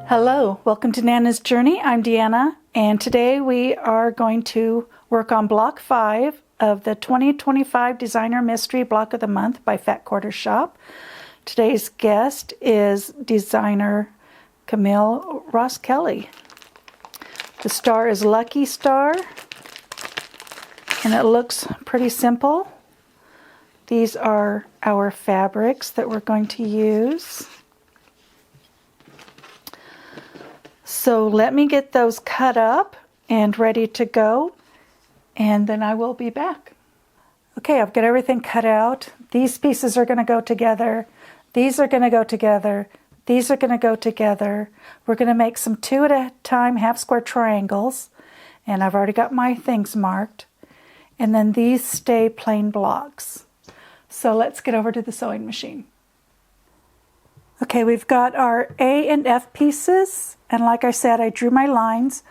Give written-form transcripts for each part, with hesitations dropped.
Hello, welcome to Nana's Journey. I'm Deanna, and today we are going to work on Block 5 of the 2025 Designer Mystery Block of the Month by Fat Quarter Shop. Today's guest is designer Camille Ross Kelly. The star is Lucky Star, and it looks pretty simple. These are our fabrics that we're going to use. So let me get those cut up and ready to go, and then I will be back. Okay, I've got everything cut out. These pieces are going to go together. These are going to go together. These are going to go together. We're going to make some 2 at a time half square triangles, and I've already got my things marked. And then these stay plain blocks. So let's get over to the sewing machine. Okay, we've got our A and F pieces, and like I said, I drew my lines.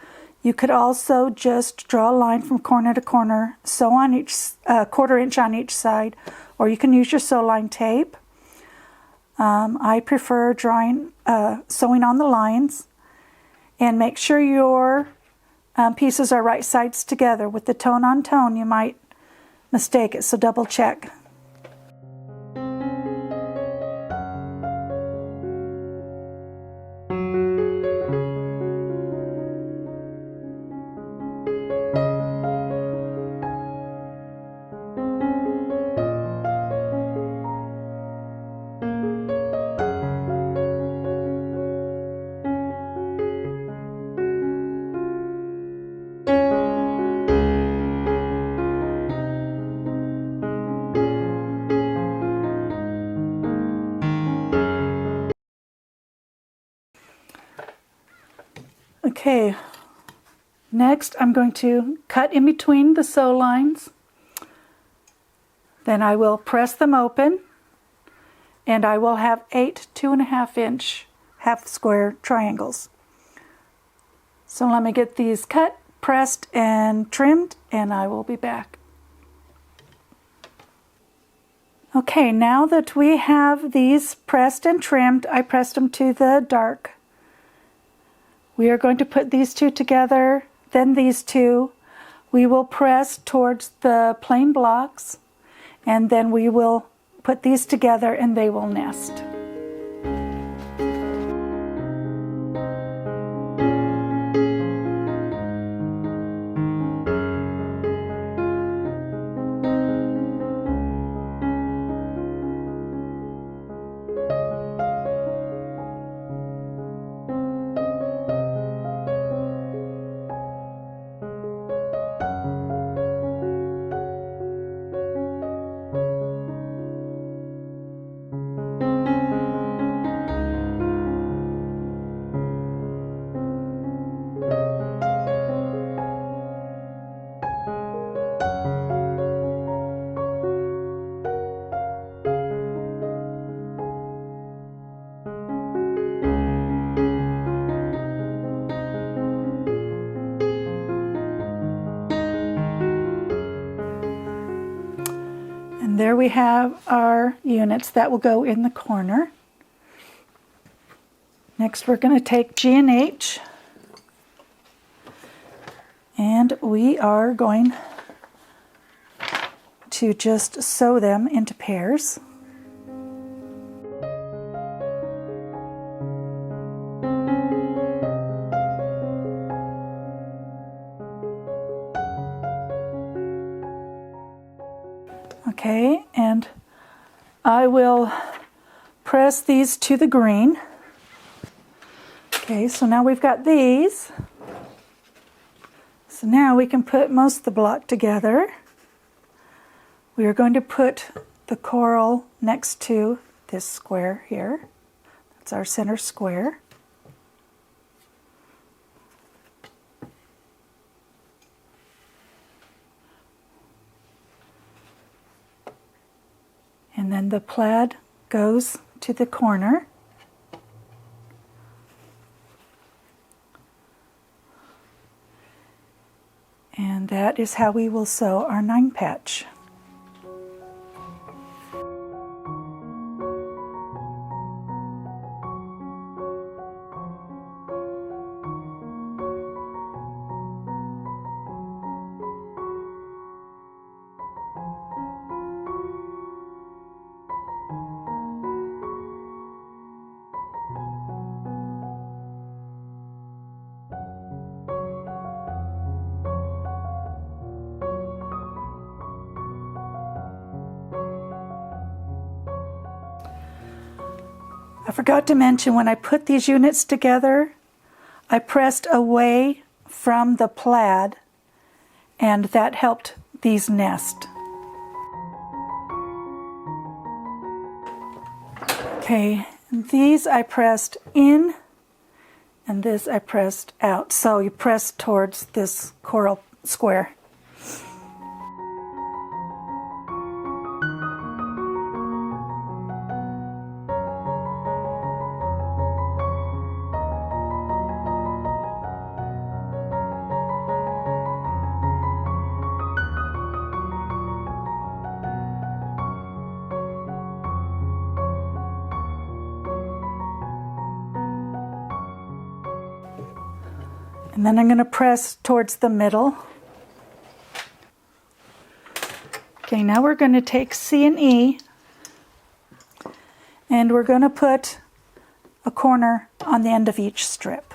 You could also just draw a line from corner to corner, sew on each 1/4 inch on each side, or you can use your sew line tape. I prefer sewing on the lines, and make sure your pieces are right sides together. With the tone on tone, you might mistake it, so double check. Okay, next I'm going to cut in between the sew lines. Then I will press them open, and I will have 8 2.5 inch half square triangles. So let me get these cut, pressed, and trimmed, and I will be back. Okay, now that we have these pressed and trimmed, I pressed them to the dark. We are going to put these two together, then these two. We will press towards the plain blocks, and then we will put these together and they will nest. And there we have our units that will go in the corner. Next we're going to take G and H, and we are going to just sew them into pairs. Okay, and I will press these to the green. Okay, so now we've got these. So now we can put most of the block together. We are going to put the coral next to this square here. That's our center square. And then the plaid goes to the corner. And that is how we will sew our 9 patch. I forgot to mention, when I put these units together, I pressed away from the plaid, and that helped these nest. Okay, these I pressed in, and this I pressed out. So you press towards this coral square. And then I'm going to press towards the middle. Okay, now we're going to take C and E, and we're going to put a corner on the end of each strip.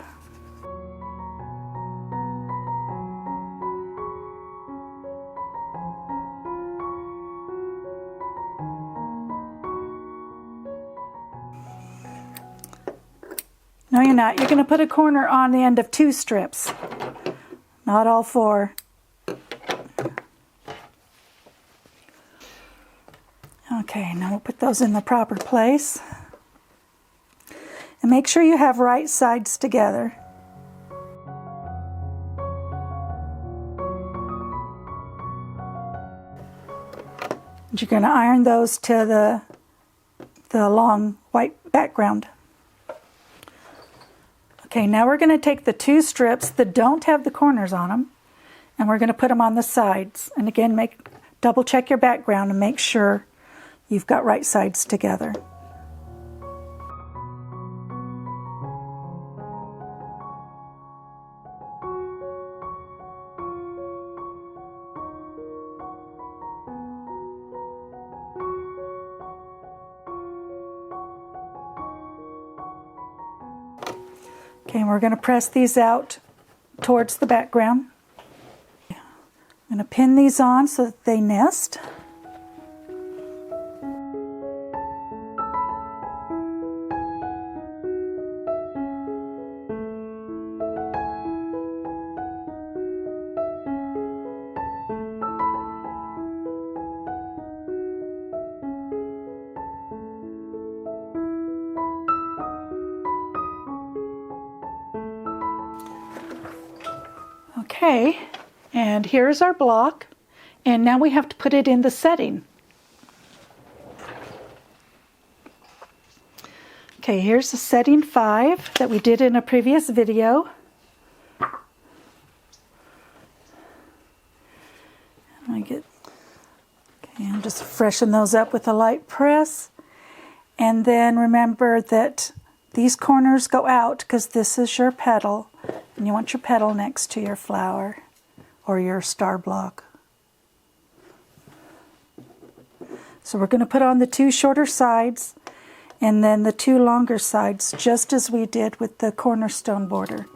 No, you're not. You're going to put a corner on the end of 2 strips, not all 4. Okay, now we'll put those in the proper place. And make sure you have right sides together. And you're going to iron those to the long white background. Okay, now we're going to take the 2 strips that don't have the corners on them, and we're going to put them on the sides. And again, double check your background and make sure you've got right sides together. Okay, and we're going to press these out towards the background. I'm going to pin these on so that they nest. Okay, and here's our block, and now we have to put it in the setting. Okay, here's the setting 5 that we did in a previous video. Okay, and just freshen those up with a light press. And then remember that these corners go out because this is your petal, and you want your petal next to your flower or your star block. So we're going to put on the 2 shorter sides and then the 2 longer sides, just as we did with the cornerstone border.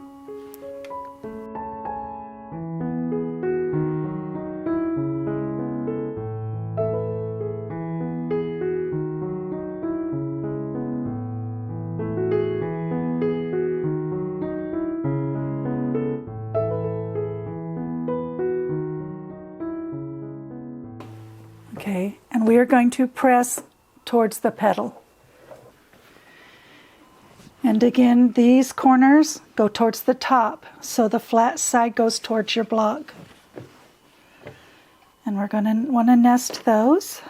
Okay, and we are going to press towards the petal. And again, these corners go towards the top, so the flat side goes towards your block. And we're going to want to nest those.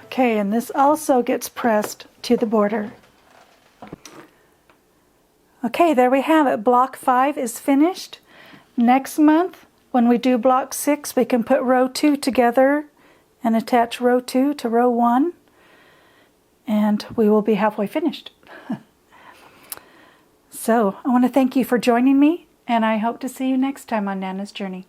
Okay, and this also gets pressed to the border. Okay, there we have it. Block 5 is finished. Next month, when we do block 6, we can put row 2 together and attach row 2 to row 1. and we will be halfway finished. So I want to thank you for joining me, and I hope to see you next time on Nana's Journey.